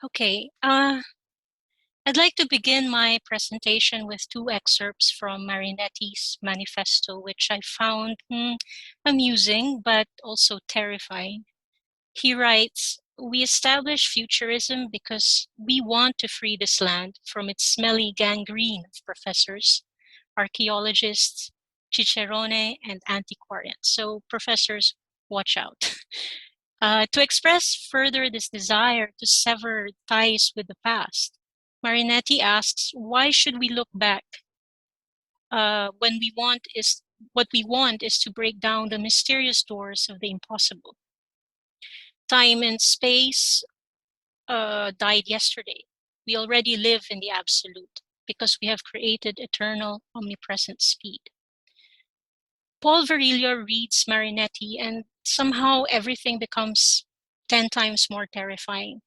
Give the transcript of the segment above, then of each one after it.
Okay, I'd like to begin my presentation with two excerpts from Marinetti's manifesto, which I found amusing but also terrifying. He writes, "We establish futurism because we want to free this land from its smelly gangrene of professors, archaeologists, cicerone, and antiquarians. So professors, watch out." To express further this desire to sever ties with the past, Marinetti asks, why should we look back when what we want is to break down the mysterious doors of the impossible? Time and space died yesterday. We already live in the absolute because we have created eternal, omnipresent speed. Paul Virilio reads Marinetti and somehow everything becomes 10 times more terrifying.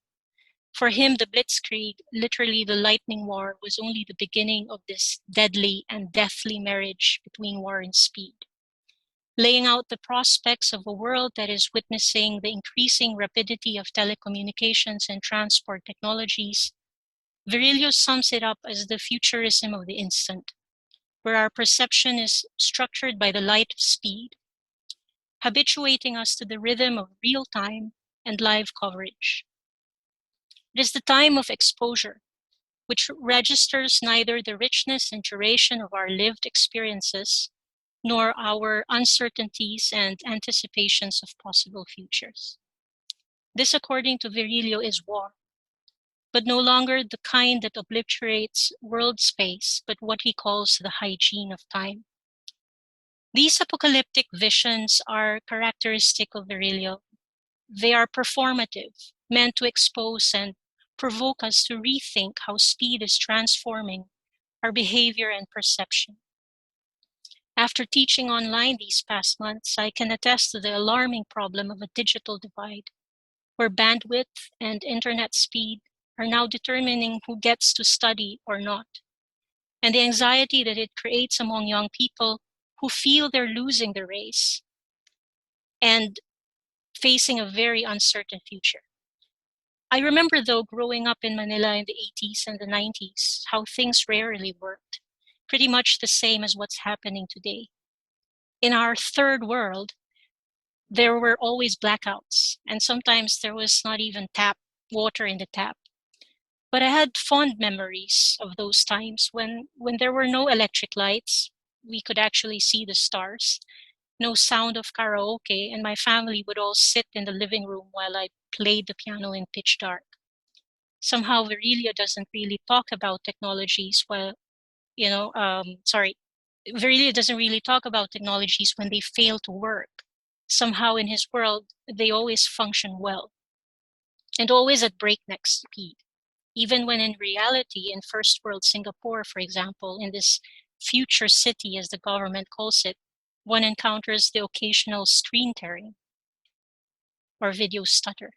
For him, the Blitzkrieg, literally the lightning war, was only the beginning of this deadly and deathly marriage between war and speed. Laying out the prospects of a world that is witnessing the increasing rapidity of telecommunications and transport technologies, Virilio sums it up as the futurism of the instant, where our perception is structured by the light of speed, habituating us to the rhythm of real time and live coverage. It is the time of exposure, which registers neither the richness and duration of our lived experiences, nor our uncertainties and anticipations of possible futures. This, according to Virilio, is war, but no longer the kind that obliterates world space, but what he calls the hygiene of time. These apocalyptic visions are characteristic of Virilio. They are performative, meant to expose and provoke us to rethink how speed is transforming our behavior and perception. After teaching online these past months, I can attest to the alarming problem of a digital divide, where bandwidth and internet speed are now determining who gets to study or not, and the anxiety that it creates among young people who feel they're losing the race and facing a very uncertain future. I remember, though, growing up in Manila in the 80s and the 90s, how things rarely worked, pretty much the same as what's happening today. In our third world, there were always blackouts, and sometimes there was not even water in the tap. But I had fond memories of those times when there were no electric lights, we could actually see the stars, no sound of karaoke, and my family would all sit in the living room while I played the piano in pitch dark. Somehow Virilio doesn't really talk about technologies Virilio doesn't really talk about technologies when they fail to work. Somehow in his world, they always function well and always at breakneck speed. Even when in reality, in first world Singapore, for example, in this future city, as the government calls it, one encounters the occasional screen tearing or video stutter.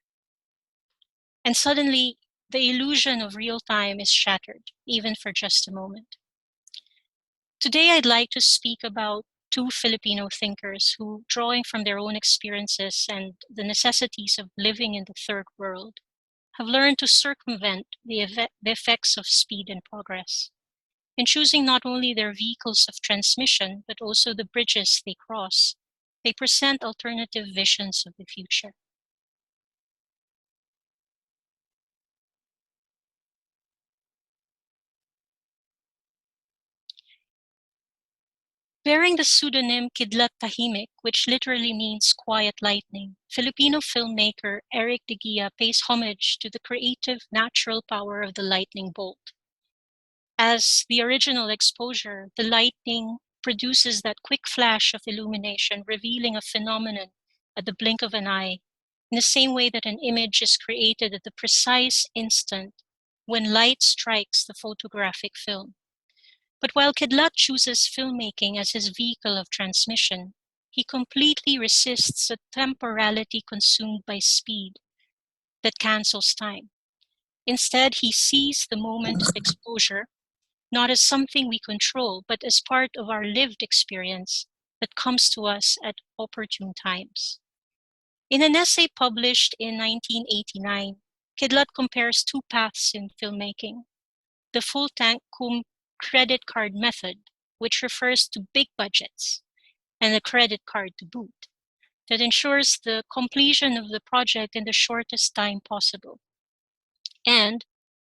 And suddenly, the illusion of real time is shattered, even for just a moment. Today, I'd like to speak about two Filipino thinkers who, drawing from their own experiences and the necessities of living in the third world, have learned to circumvent the effects of speed and progress. In choosing not only their vehicles of transmission, but also the bridges they cross, they present alternative visions of the future. Bearing the pseudonym Kidlat Tahimik, which literally means quiet lightning, Filipino filmmaker Eric de Guia pays homage to the creative, natural power of the lightning bolt. As the original exposure, the lightning produces that quick flash of illumination, revealing a phenomenon at the blink of an eye, in the same way that an image is created at the precise instant when light strikes the photographic film. But while Kidlat chooses filmmaking as his vehicle of transmission, he completely resists a temporality consumed by speed that cancels time. Instead, he sees the moment of exposure not as something we control, but as part of our lived experience that comes to us at opportune times. In an essay published in 1989, Kidlat compares two paths in filmmaking: the full tank cum credit card method, which refers to big budgets, and the credit card to boot, that ensures the completion of the project in the shortest time possible, and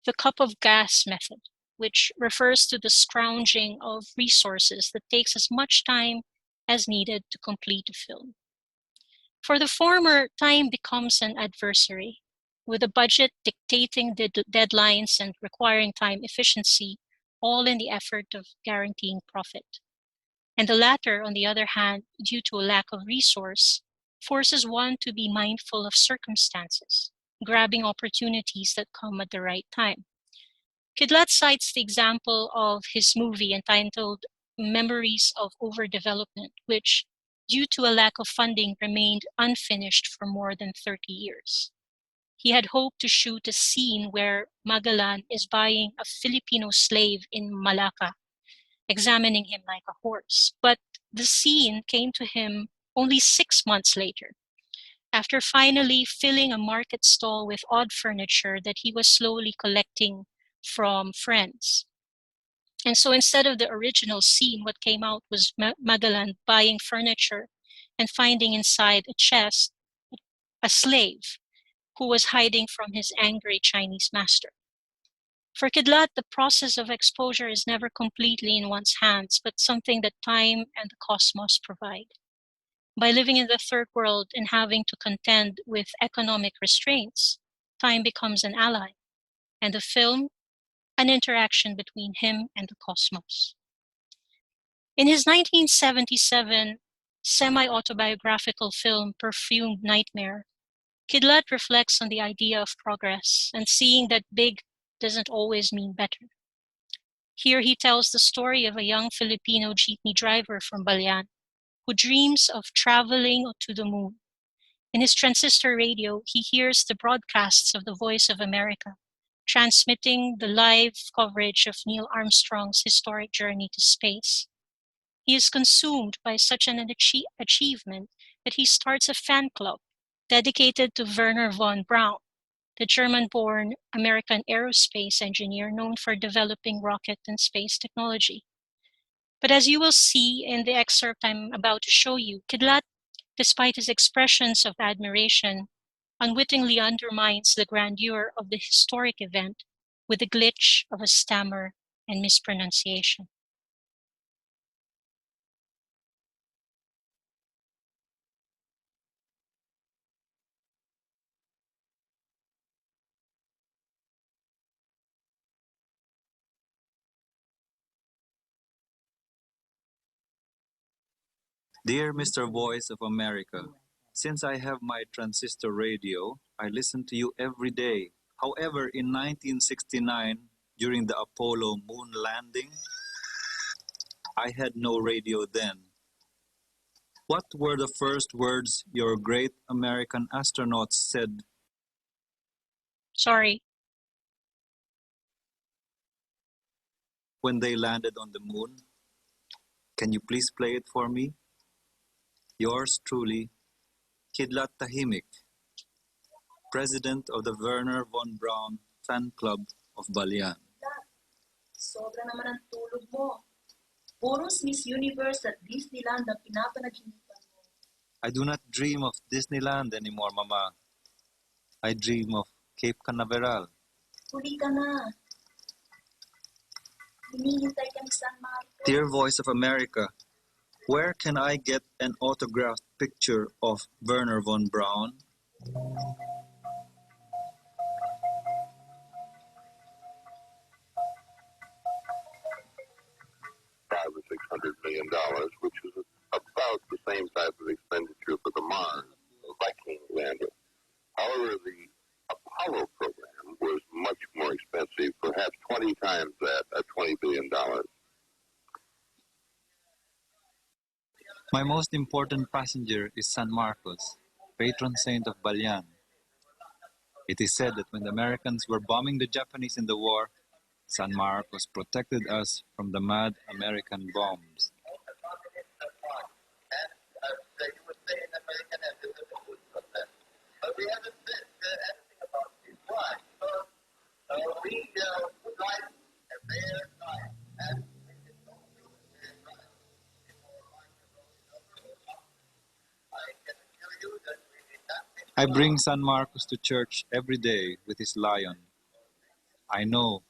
the cup of gas method, which refers to the scrounging of resources that takes as much time as needed to complete a film. For the former, time becomes an adversary, with the budget dictating the deadlines and requiring time efficiency, all in the effort of guaranteeing profit. And the latter, on the other hand, due to a lack of resource, forces one to be mindful of circumstances, grabbing opportunities that come at the right time. Kidlat cites the example of his movie entitled Memories of Overdevelopment, which, due to a lack of funding, remained unfinished for more than 30 years. He had hoped to shoot a scene where Magalan is buying a Filipino slave in Malacca, examining him like a horse. But the scene came to him only 6 months later, after finally filling a market stall with odd furniture that he was slowly collecting from friends. And so instead of the original scene, what came out was Magalan buying furniture and finding inside a chest a slave who was hiding from his angry Chinese master. For Kidlat, the process of exposure is never completely in one's hands, but something that time and the cosmos provide. By living in the third world and having to contend with economic restraints, time becomes an ally, and the film, an interaction between him and the cosmos. In his 1977 semi-autobiographical film Perfumed Nightmare, Kidlat reflects on the idea of progress and seeing that big doesn't always mean better. Here he tells the story of a young Filipino jeepney driver from Balian who dreams of traveling to the moon. In his transistor radio, he hears the broadcasts of the Voice of America, transmitting the live coverage of Neil Armstrong's historic journey to space. He is consumed by such an achievement that he starts a fan club dedicated to Werner von Braun, the German-born American aerospace engineer known for developing rocket and space technology. But as you will see in the excerpt I'm about to show you, Kidlat, despite his expressions of admiration, unwittingly undermines the grandeur of the historic event with the glitch of a stammer and mispronunciation. Dear Mr. Voice of America, since I have my transistor radio, I listen to you every day. However, in 1969, during the Apollo moon landing, I had no radio then. What were the first words your great American astronauts said Sorry. when they landed on the moon? Can you please play it for me? Yours truly, Kidlat Tahimik, President of the Werner von Braun Fan Club of Balian. Sobra naman ang tulog mo. Puros Miss Universe at Disneyland ang pinapanaginipan mo. I do not dream of Disneyland anymore, Mama. I dream of Cape Canaveral. Huli ka na. Hinihintay ka ni San Marcos. Dear Voice of America, where can I get an autographed picture of Werner von Braun? $500 or $600 million, which is about the same type of expenditure for the Mars Viking lander. However, the Apollo program was much more expensive, perhaps 20 times that, at $20 billion. My most important passenger is San Marcos, patron saint of Balian. It is said that when the Americans were bombing the Japanese in the war, San Marcos protected us from the mad American bombs. But we haven't said anything about why. we would like a fair time, and we can go through a fair time before lunch is over. I can assure you that we did not miss I bring San Marcos to church every day with his lion. I know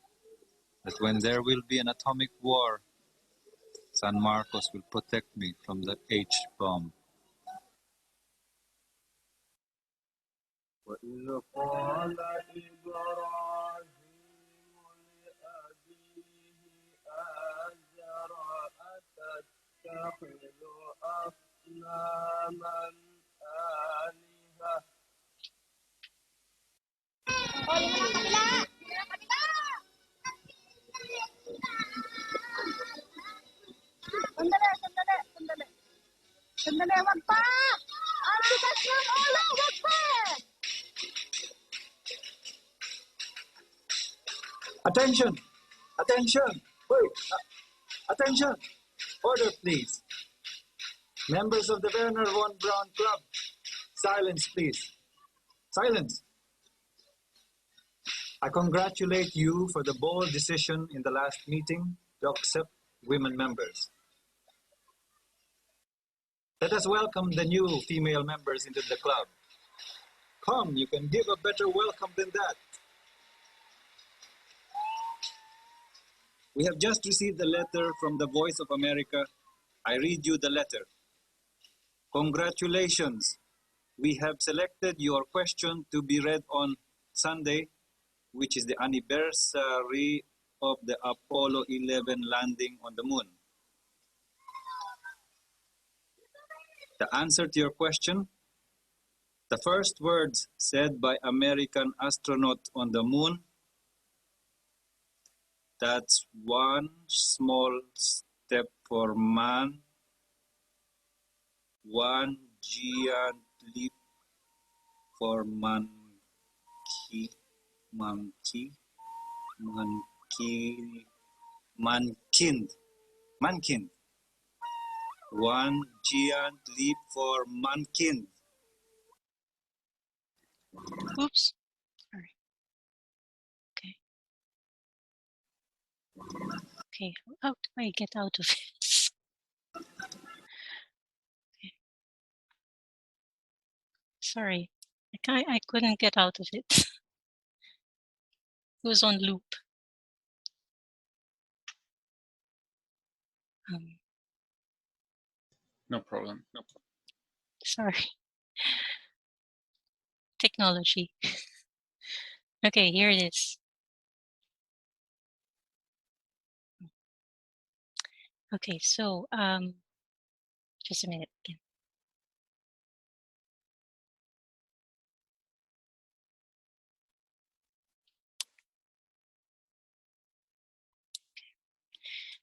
that when there will be an atomic war, San Marcos will protect me from the H-bomb. وإذ قال إبراهيم لأبيه آزر أتتخذ أصناما آلهة Sandali, wag pa! Ang bigas ng ulo, wag pa! Attention! Attention! Wait! Attention! Order, please. Members of the Werner von Braun Club, silence, please. Silence! I congratulate you for the bold decision in the last meeting to accept women members. Let us welcome the new female members into the club. Come, you can give a better welcome than that. We have just received a letter from the Voice of America. I read you the letter. Congratulations. We have selected your question to be read on Sunday, which is the anniversary of the Apollo 11 landing on the moon. The answer to your question, the first words said by American astronaut on the moon, that's one small step for man, one giant leap for mankind. One giant leap for mankind. Oops. Sorry. Okay. Okay. How do I get out of this? Okay. Sorry. I couldn't get out of it. It was on loop. No problem. Sorry. Technology. Okay, here it is. Okay, so just a minute again.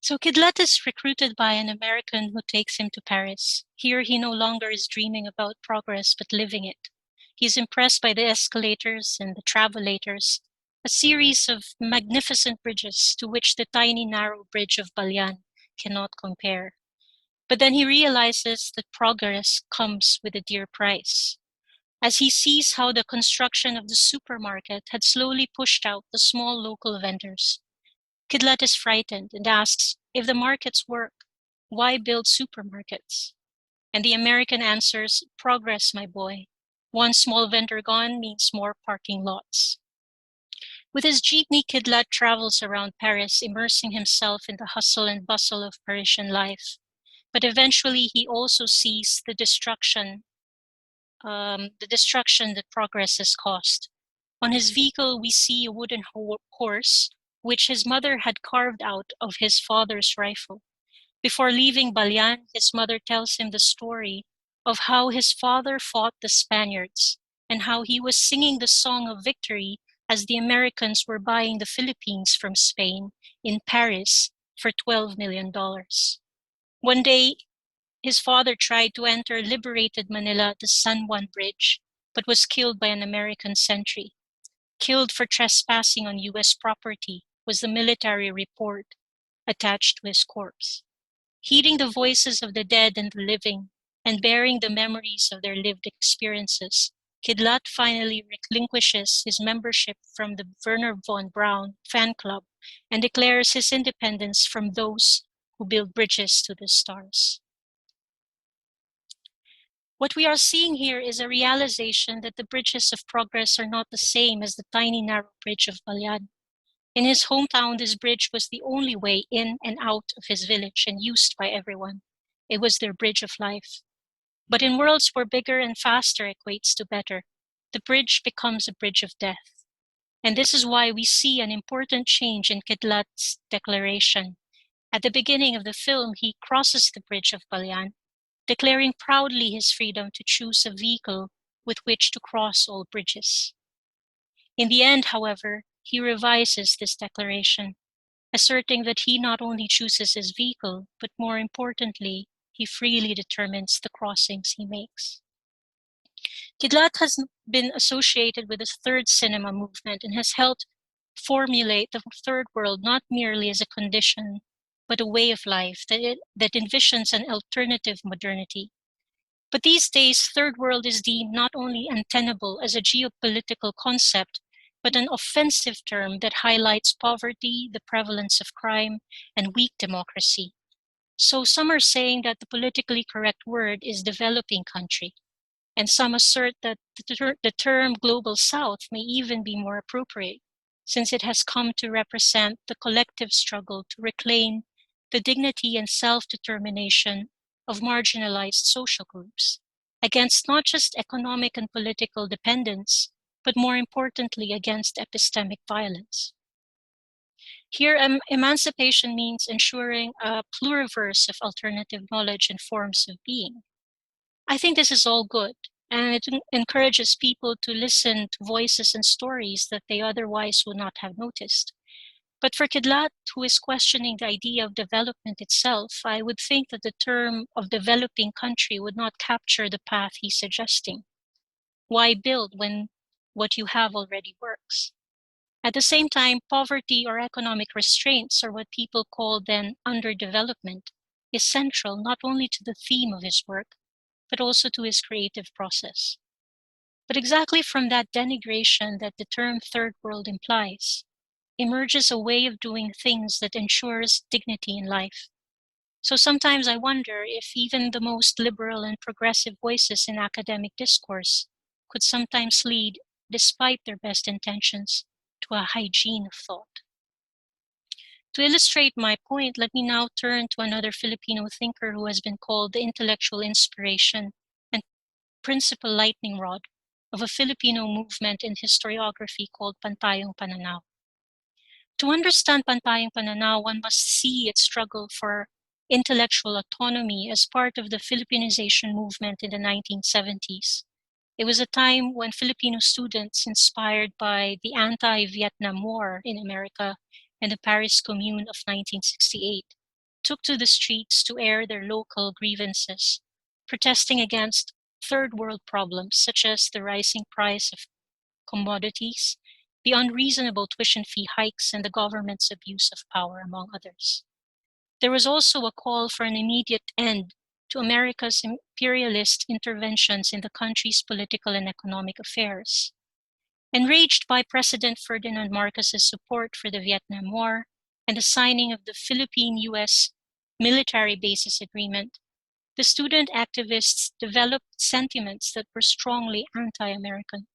So Kidlat is recruited by an American who takes him to Paris. Here he no longer is dreaming about progress, but living it. He's impressed by the escalators and the travelators, a series of magnificent bridges to which the tiny narrow bridge of Balyan cannot compare. But then he realizes that progress comes with a dear price. As he sees how the construction of the supermarket had slowly pushed out the small local vendors, Kidlat is frightened and asks, if the markets work, why build supermarkets? And the American answers, progress, my boy. One small vendor gone means more parking lots. With his jeepney, Kidlat travels around Paris, immersing himself in the hustle and bustle of Parisian life. But eventually, he also sees the destruction that progress has caused. On his vehicle, we see a wooden horse, which his mother had carved out of his father's rifle. Before leaving Balyan, his mother tells him the story of how his father fought the Spaniards and how he was singing the song of victory as the Americans were buying the Philippines from Spain in Paris for $12 million. One day, his father tried to enter liberated Manila, the San Juan Bridge, but was killed by an American sentry. Killed for trespassing on U.S. property was the military report attached to his corpse. Heeding the voices of the dead and the living, and bearing the memories of their lived experiences, Kidlat finally relinquishes his membership from the Werner von Braun fan club and declares his independence from those who build bridges to the stars. What we are seeing here is a realization that the bridges of progress are not the same as the tiny narrow bridge of Balyan. In his hometown, this bridge was the only way in and out of his village and used by everyone. It was their bridge of life. But in worlds where bigger and faster equates to better, the bridge becomes a bridge of death. And this is why we see an important change in Kidlat's declaration. At the beginning of the film, he crosses the bridge of Balyan, declaring proudly his freedom to choose a vehicle with which to cross all bridges. In the end, however, he revises this declaration, asserting that he not only chooses his vehicle, but more importantly, he freely determines the crossings he makes. Kidlat has been associated with the third cinema movement and has helped formulate the third world not merely as a condition, but a way of life that envisions an alternative modernity. But these days, third world is deemed not only untenable as a geopolitical concept, but an offensive term that highlights poverty, the prevalence of crime, and weak democracy. So some are saying that the politically correct word is developing country, and some assert that the term global south may even be more appropriate, since it has come to represent the collective struggle to reclaim the dignity and self-determination of marginalized social groups against not just economic and political dependence, but more importantly, against epistemic violence. Here, emancipation means ensuring a pluriverse of alternative knowledge and forms of being. I think this is all good, and it encourages people to listen to voices and stories that they otherwise would not have noticed. But for Kidlat, who is questioning the idea of development itself, I would think that the term of developing country would not capture the path he's suggesting. Why build when what you have already works? At the same time, poverty or economic restraints, or what people call then underdevelopment, is central not only to the theme of his work, but also to his creative process. But exactly from that denigration that the term third world implies, emerges a way of doing things that ensures dignity in life. So sometimes I wonder if even the most liberal and progressive voices in academic discourse could sometimes lead, despite their best intentions, to a hygiene of thought. To illustrate my point, let me now turn to another Filipino thinker who has been called the intellectual inspiration and principal lightning rod of a Filipino movement in historiography called Pantayong Pananaw. To understand Pantayong Pananaw, one must see its struggle for intellectual autonomy as part of the Filipinization movement in the 1970s. It was a time when Filipino students, inspired by the anti-Vietnam War in America and the Paris Commune of 1968, took to the streets to air their local grievances, protesting against third world problems such as the rising price of commodities, the unreasonable tuition fee hikes, and the government's abuse of power, among others. There was also a call for an immediate end to America's imperialist interventions in the country's political and economic affairs. Enraged by President Ferdinand Marcos's support for the Vietnam War and the signing of the Philippine-US Military Bases Agreement, the student activists developed sentiments that were strongly anti-American.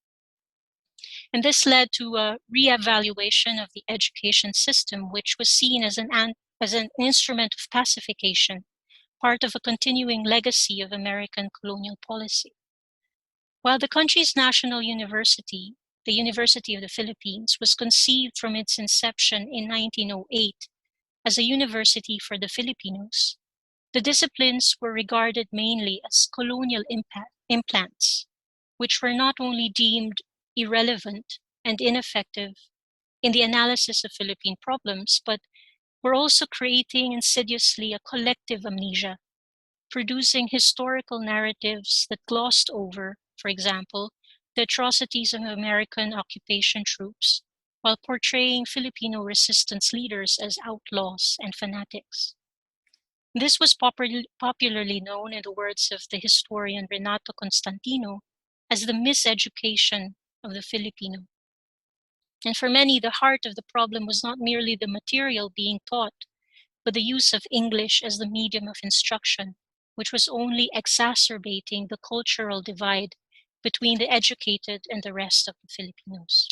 And this led to a reevaluation of the education system, which was seen as an instrument of pacification, part of a continuing legacy of American colonial policy. While the country's national university, the University of the Philippines, was conceived from its inception in 1908 as a university for the Filipinos, the disciplines were regarded mainly as colonial implants, which were not only deemed irrelevant and ineffective in the analysis of Philippine problems, but were also creating insidiously a collective amnesia, producing historical narratives that glossed over, for example, the atrocities of American occupation troops, while portraying Filipino resistance leaders as outlaws and fanatics. This was popularly known, in the words of the historian Renato Constantino, as the miseducation of the Filipino. And for many, the heart of the problem was not merely the material being taught, but the use of English as the medium of instruction, which was only exacerbating the cultural divide between the educated and the rest of the Filipinos.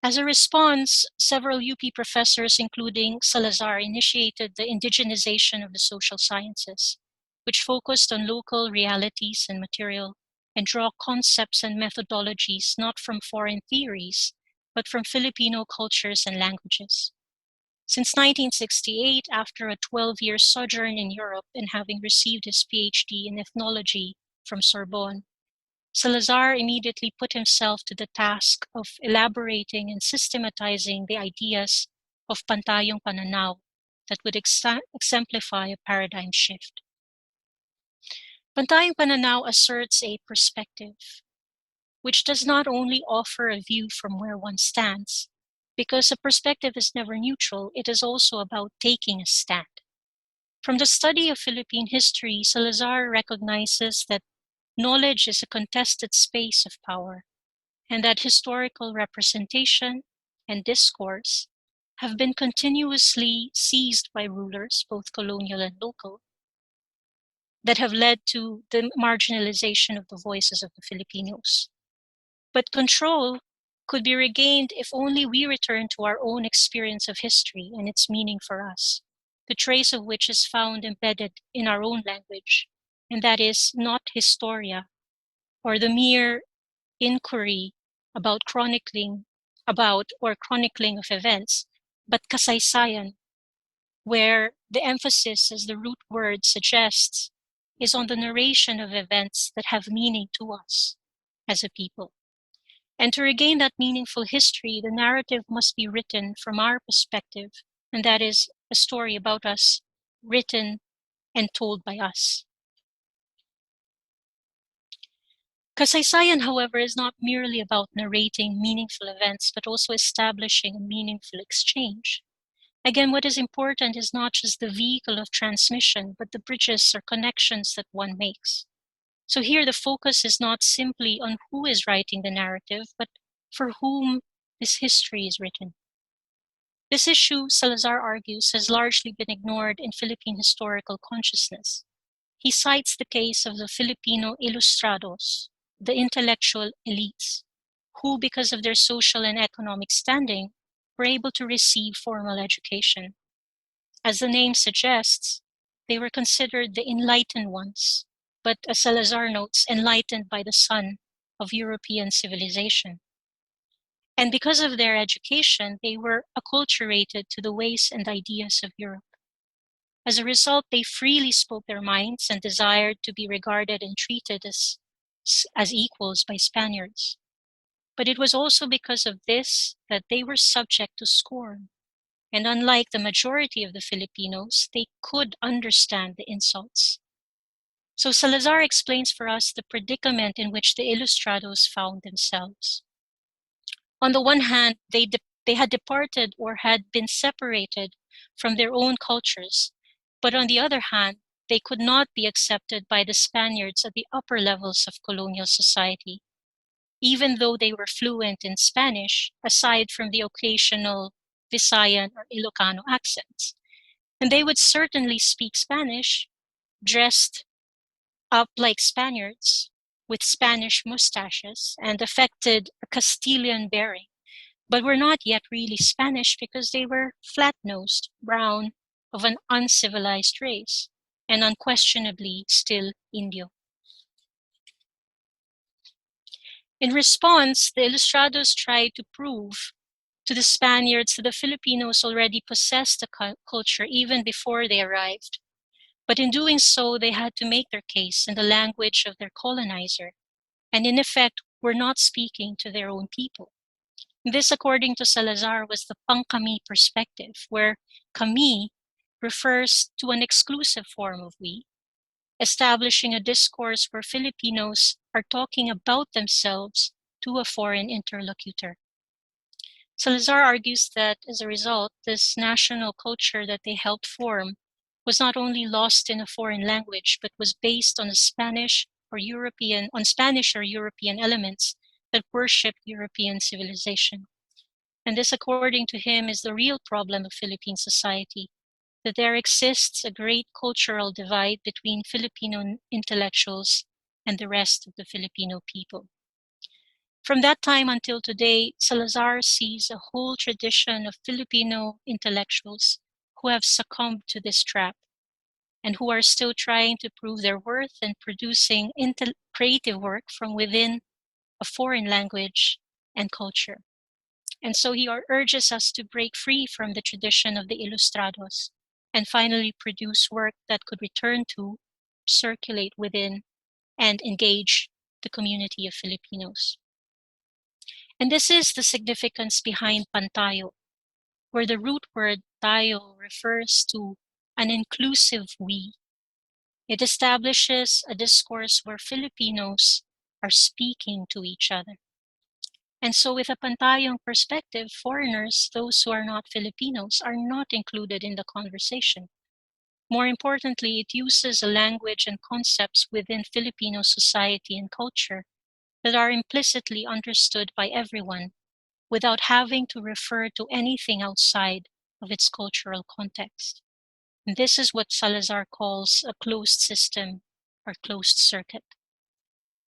As a response, several UP professors, including Salazar, initiated the indigenization of the social sciences, which focused on local realities and material and draw concepts and methodologies not from foreign theories, but from Filipino cultures and languages. Since 1968, after a 12-year sojourn in Europe and having received his PhD in ethnology from Sorbonne, Salazar immediately put himself to the task of elaborating and systematizing the ideas of pantayong pananaw that would exemplify a paradigm shift. Pantayong pananaw asserts a perspective which does not only offer a view from where one stands, because a perspective is never neutral, it is also about taking a stand. From the study of Philippine history, Salazar recognizes that knowledge is a contested space of power, and that historical representation and discourse have been continuously seized by rulers, both colonial and local, that have led to the marginalization of the voices of the Filipinos. But control could be regained if only we return to our own experience of history and its meaning for us, the trace of which is found embedded in our own language, and that is not historia, or the mere inquiry about chronicling of events, but kasaysayan, where the emphasis, as the root word suggests, is on the narration of events that have meaning to us as a people. And to regain that meaningful history, the narrative must be written from our perspective, and that is a story about us, written and told by us. Kasaysayan, however, is not merely about narrating meaningful events, but also establishing a meaningful exchange. Again, what is important is not just the vehicle of transmission, but the bridges or connections that one makes. So here the focus is not simply on who is writing the narrative, but for whom this history is written. This issue, Salazar argues, has largely been ignored in Philippine historical consciousness. He cites the case of the Filipino ilustrados, the intellectual elites, who, because of their social and economic standing, were able to receive formal education. As the name suggests, they were considered the enlightened ones, but as Salazar notes, enlightened by the sun of European civilization. And because of their education, they were acculturated to the ways and ideas of Europe. As a result, they freely spoke their minds and desired to be regarded and treated as equals by Spaniards. But it was also because of this that they were subject to scorn. And unlike the majority of the Filipinos, they could understand the insults. So Salazar explains for us the predicament in which the ilustrados found themselves. On the one hand, they had departed or had been separated from their own cultures, but on the other hand, they could not be accepted by the Spaniards at the upper levels of colonial society, even though they were fluent in Spanish, aside from the occasional Visayan or Ilocano accents. And they would certainly speak Spanish, dressed up like Spaniards, with Spanish mustaches, and affected a Castilian bearing, but were not yet really Spanish because they were flat-nosed, brown, of an uncivilized race, and unquestionably still Indio. In response, the ilustrados tried to prove to the Spaniards that the Filipinos already possessed the culture even before they arrived. But in doing so, they had to make their case in the language of their colonizer, and in effect, were not speaking to their own people. This, according to Salazar, was the pang-kami perspective, where kami refers to an exclusive form of we, establishing a discourse where Filipinos are talking about themselves to a foreign interlocutor. Salazar argues that as a result, this national culture that they helped form was not only lost in a foreign language, but was based on a Spanish Spanish or European elements that worship European civilization. And this, according to him, is the real problem of Philippine society, that there exists a great cultural divide between Filipino intellectuals and the rest of the Filipino people. From that time until today, Salazar sees a whole tradition of Filipino intellectuals who have succumbed to this trap and who are still trying to prove their worth and producing creative work from within a foreign language and culture. And so he urges us to break free from the tradition of the Ilustrados and finally produce work that could return to, circulate within, and engage the community of Filipinos. And this is the significance behind pantayo, where the root word tayo refers to an inclusive we. It establishes a discourse where Filipinos are speaking to each other. And so with a pantayong perspective, foreigners, those who are not Filipinos, are not included in the conversation. More importantly, it uses a language and concepts within Filipino society and culture that are implicitly understood by everyone without having to refer to anything outside of its cultural context. And this is what Salazar calls a closed system or closed circuit.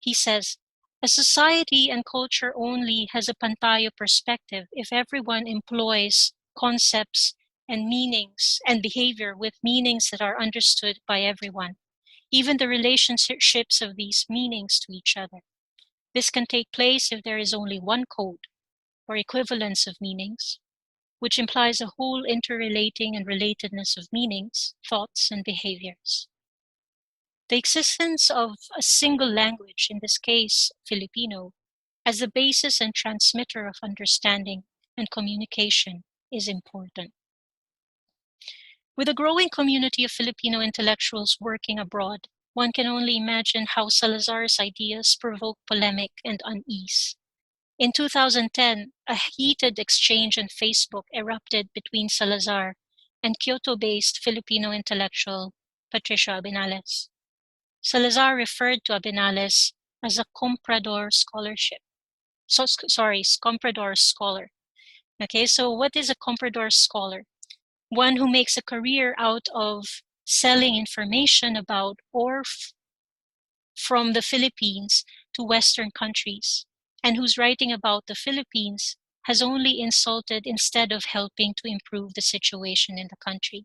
He says, a society and culture only has a pantayo perspective if everyone employs concepts and meanings and behavior with meanings that are understood by everyone, even the relationships of these meanings to each other. This can take place if there is only one code or equivalence of meanings, which implies a whole interrelating and relatedness of meanings, thoughts, and behaviors. The existence of a single language, in this case, Filipino, as the basis and transmitter of understanding and communication is important. With a growing community of Filipino intellectuals working abroad, one can only imagine how Salazar's ideas provoke polemic and unease. In 2010, a heated exchange on Facebook erupted between Salazar and Kyoto-based Filipino intellectual Patricia Abinales. Salazar referred to Abinales as a comprador scholarship. Comprador scholar. Okay, so what is a comprador scholar? One who makes a career out of selling information about or from the Philippines to Western countries, and whose writing about the Philippines has only insulted instead of helping to improve the situation in the country.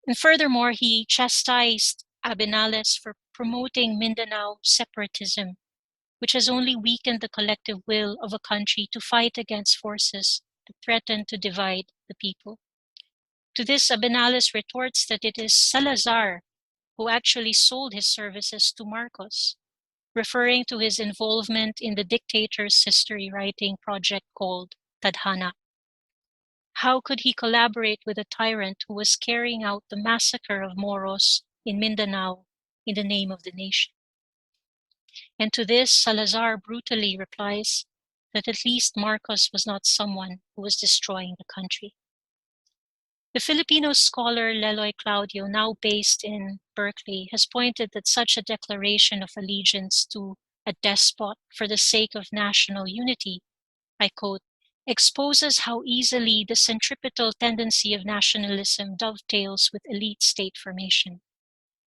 And furthermore, he chastised Abinales for promoting Mindanao separatism, which has only weakened the collective will of a country to fight against forces that threaten to divide the people. To this, Abinales retorts that it is Salazar who actually sold his services to Marcos, referring to his involvement in the dictator's history writing project called Tadhana. How could he collaborate with a tyrant who was carrying out the massacre of Moros in Mindanao in the name of the nation? And to this, Salazar brutally replies that at least Marcos was not someone who was destroying the country. The Filipino scholar Leloy Claudio, now based in Berkeley, has pointed that such a declaration of allegiance to a despot for the sake of national unity, I quote, exposes how easily the centripetal tendency of nationalism dovetails with elite state formation.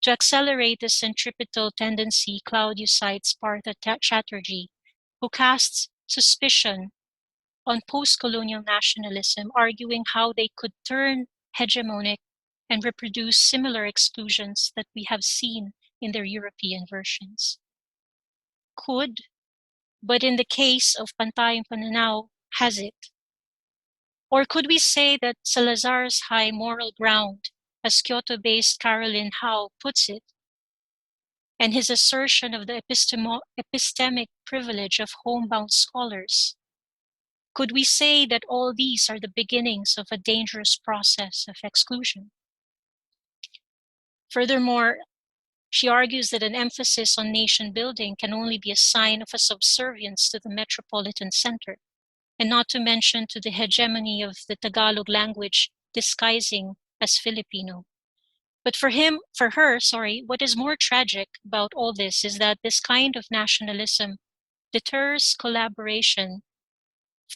To accelerate the centripetal tendency, Claudio cites Partha Chatterjee, who casts suspicion on post-colonial nationalism, arguing how they could turn hegemonic and reproduce similar exclusions that we have seen in their European versions. Could, but in the case of Pantayong Pananaw, has it? Or could we say that Salazar's high moral ground, as Kyoto-based Caroline Howe puts it, and his assertion of the epistemic privilege of homebound scholars, could we say that all these are the beginnings of a dangerous process of exclusion? Furthermore, she argues that an emphasis on nation building can only be a sign of a subservience to the metropolitan center, and not to mention to the hegemony of the Tagalog language disguising as Filipino. But for her, what is more tragic about all this is that this kind of nationalism deters collaboration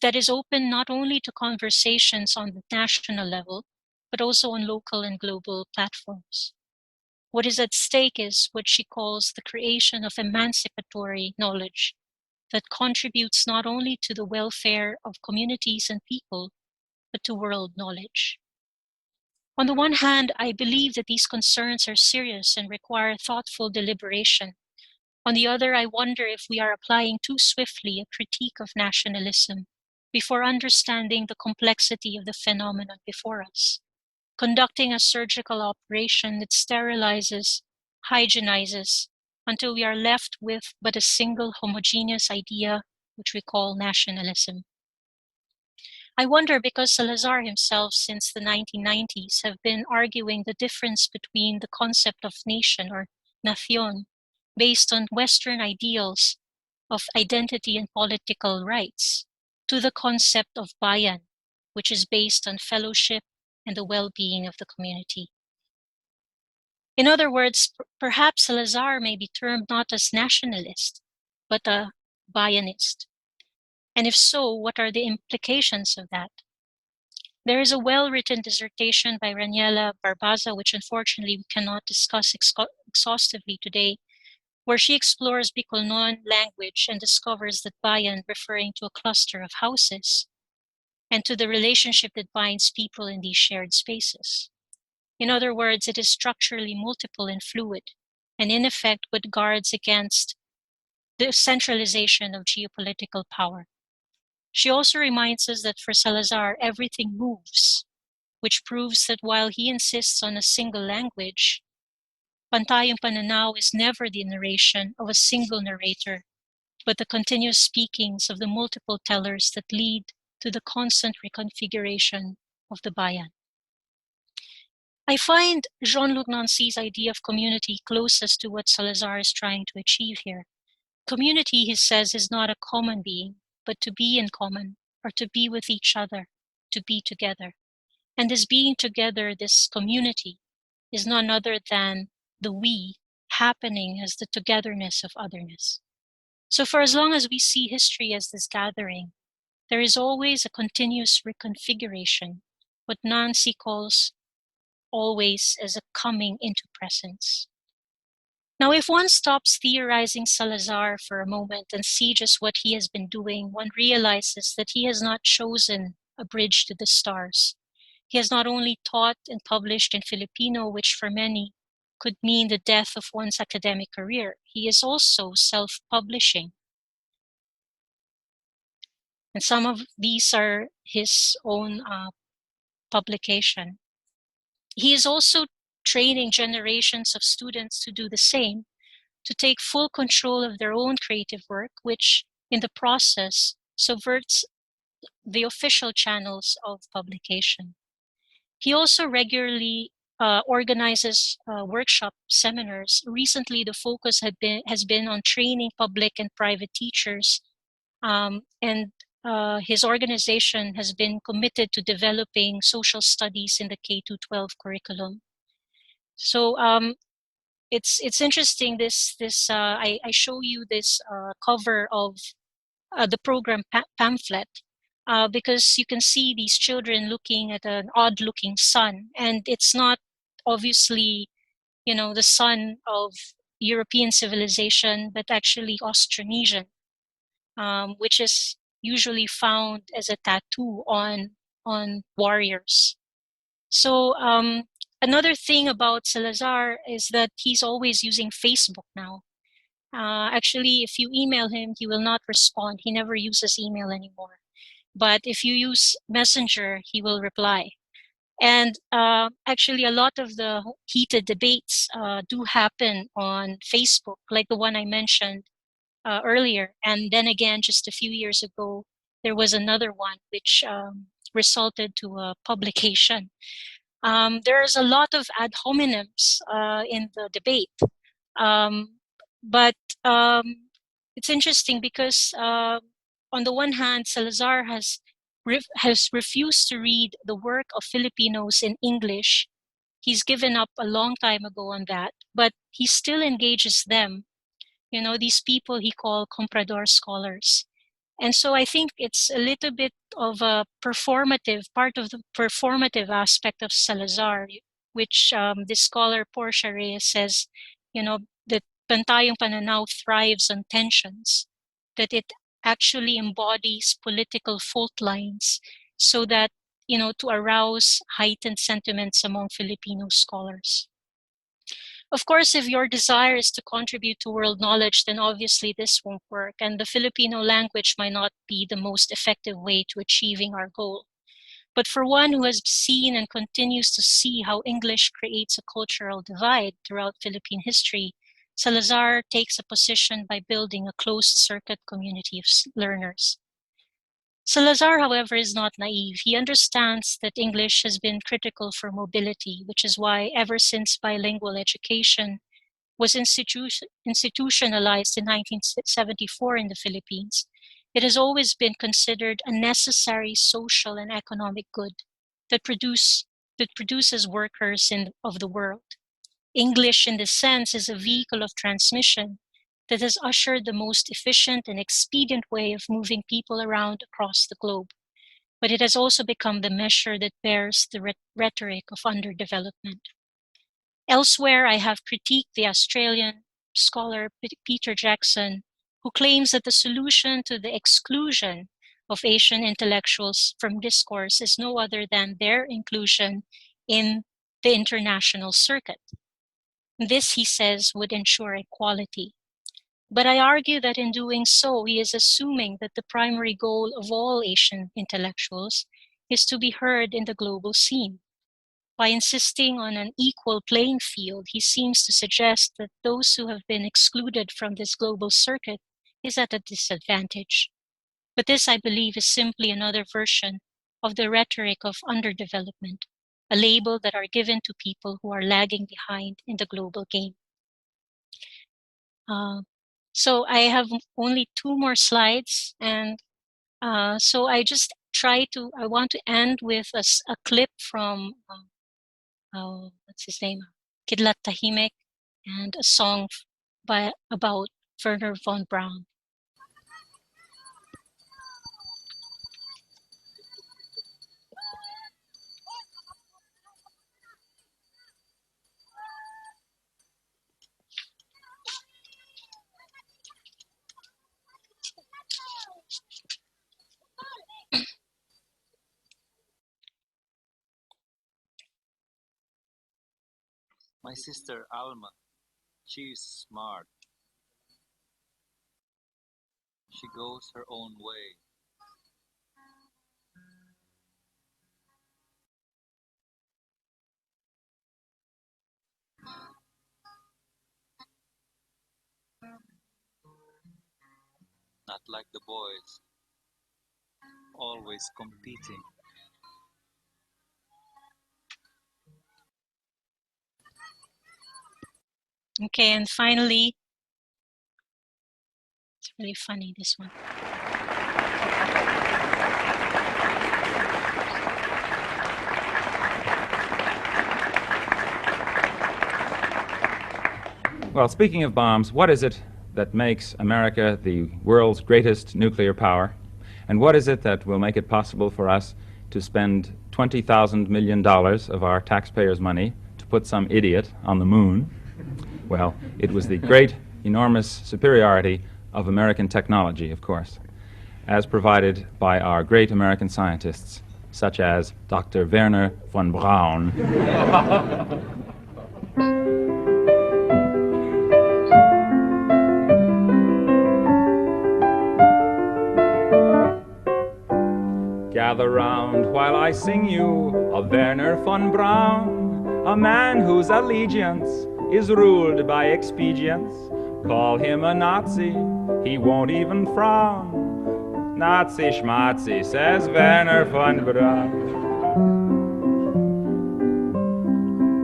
that is open not only to conversations on the national level, but also on local and global platforms. What is at stake is what she calls the creation of emancipatory knowledge that contributes not only to the welfare of communities and people, but to world knowledge. On the one hand, I believe that these concerns are serious and require thoughtful deliberation. On the other, I wonder if we are applying too swiftly a critique of nationalism before understanding the complexity of the phenomenon before us, conducting a surgical operation that sterilizes, hygienizes, until we are left with but a single homogeneous idea, which we call nationalism. I wonder because Salazar himself, since the 1990s, have been arguing the difference between the concept of nation or nación, based on Western ideals of identity and political rights, to the concept of bayan, which is based on fellowship and the well-being of the community. In other words, perhaps Salazar may be termed not as nationalist, but a bayanist. And if so, what are the implications of that? There is a well-written dissertation by Raniela Barbaza, which unfortunately we cannot discuss exhaustively today, where she explores Bicolnon language and discovers that bayan referring to a cluster of houses and to the relationship that binds people in these shared spaces. In other words, it is structurally multiple and fluid, and in effect what guards against the centralization of geopolitical power. She also reminds us that for Salazar, everything moves, which proves that while he insists on a single language, Pantayong Pananaw is never the narration of a single narrator, but the continuous speakings of the multiple tellers that lead to the constant reconfiguration of the bayan. I find Jean-Luc Nancy's idea of community closest to what Salazar is trying to achieve here. Community, he says, is not a common being, but to be in common, or to be with each other, to be together. And this being together, this community, is none other than the we happening as the togetherness of otherness. So for as long as we see history as this gathering, there is always a continuous reconfiguration, what Nancy calls always as a coming into presence. Now, if one stops theorizing Salazar for a moment and see just what he has been doing, one realizes that he has not chosen a bridge to the stars. He has not only taught and published in Filipino, which for many could mean the death of one's academic career. He is also self-publishing. And some of these are his own publication. He is also training generations of students to do the same, to take full control of their own creative work, which in the process subverts the official channels of publication. He also regularly organizes workshop seminars. Recently, the focus has been on training public and private teachers, and his organization has been committed to developing social studies in the K-12 curriculum. So it's interesting. I show you this cover of the program pamphlet. Because you can see these children looking at an odd-looking sun, and it's not obviously, the sun of European civilization, but actually Austronesian, which is usually found as a tattoo on warriors. So another thing about Salazar is that he's always using Facebook now. Actually, if you email him, he will not respond. He never uses email anymore. But if you use Messenger, he will reply. And actually, a lot of the heated debates do happen on Facebook, like the one I mentioned earlier. And then again, just a few years ago, there was another one which resulted to a publication. There's a lot of ad hominems in the debate. But it's interesting because on the one hand, Salazar has refused to read the work of Filipinos in English. He's given up a long time ago on that, but he still engages them. You know, these people he called comprador scholars. And so I think it's a little bit of a performative, part of the performative aspect of Salazar, which this scholar Portia Reyes says, you know, that Pantayong Pananaw thrives on tensions, that it actually embodies political fault lines so that, you know, to arouse heightened sentiments among Filipino scholars. Of course, if your desire is to contribute to world knowledge, then obviously this won't work, and the Filipino language might not be the most effective way to achieving our goal. But for one who has seen and continues to see how English creates a cultural divide throughout Philippine history, Salazar takes a position by building a closed-circuit community of learners. Salazar, however, is not naive. He understands that English has been critical for mobility, which is why ever since bilingual education was institutionalized in 1974 in the Philippines, it has always been considered a necessary social and economic good that produces workers of the world. English, in this sense, is a vehicle of transmission that has ushered the most efficient and expedient way of moving people around across the globe. But it has also become the measure that bears the rhetoric of underdevelopment. Elsewhere, I have critiqued the Australian scholar Peter Jackson, who claims that the solution to the exclusion of Asian intellectuals from discourse is no other than their inclusion in the international circuit. This, he says, would ensure equality. But I argue that in doing so, he is assuming that the primary goal of all Asian intellectuals is to be heard in the global scene. By insisting on an equal playing field, he seems to suggest that those who have been excluded from this global circuit is at a disadvantage. But this, I believe, is simply another version of the rhetoric of underdevelopment, a label that are given to people who are lagging behind in the global game. So I have only 2 more slides, and so I want to end with a clip from, what's his name? Kidlat Tahimek, and a song about Werner von Braun. My sister Alma, she's smart. She goes her own way. Not like the boys, always competing. Okay, and finally, it's really funny, this one. Well, speaking of bombs, what is it that makes America the world's greatest nuclear power? And what is it that will make it possible for us to spend $20,000 million of our taxpayers' money to put some idiot on the moon? Well, it was the great, enormous superiority of American technology, of course, as provided by our great American scientists, such as Dr. Werner von Braun. Gather round while I sing you of Werner von Braun, a man whose allegiance is ruled by expedience. Call him a Nazi, he won't even frown. Nazi schmazi, says Werner von Braun.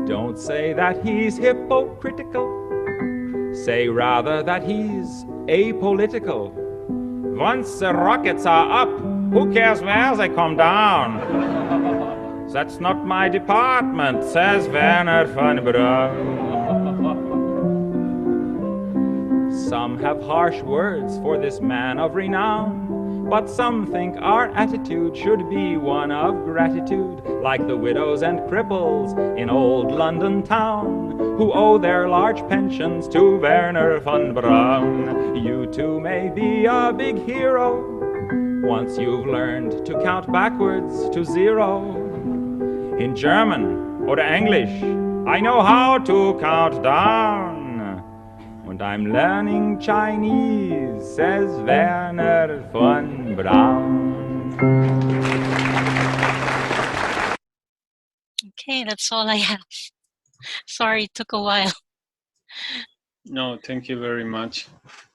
Don't say that he's hypocritical, say rather that he's apolitical. Once the rockets are up, who cares where they come down? That's not my department, says Werner von Braun. Some have harsh words for this man of renown, but some think our attitude should be one of gratitude, like the widows and cripples in old London town, who owe their large pensions to Werner von Braun. You too may be a big hero once you've learned to count backwards to zero. In German or English, I know how to count down. And I'm learning Chinese, says Werner von Braun. Okay, that's all I have. Sorry, it took a while. No, thank you very much.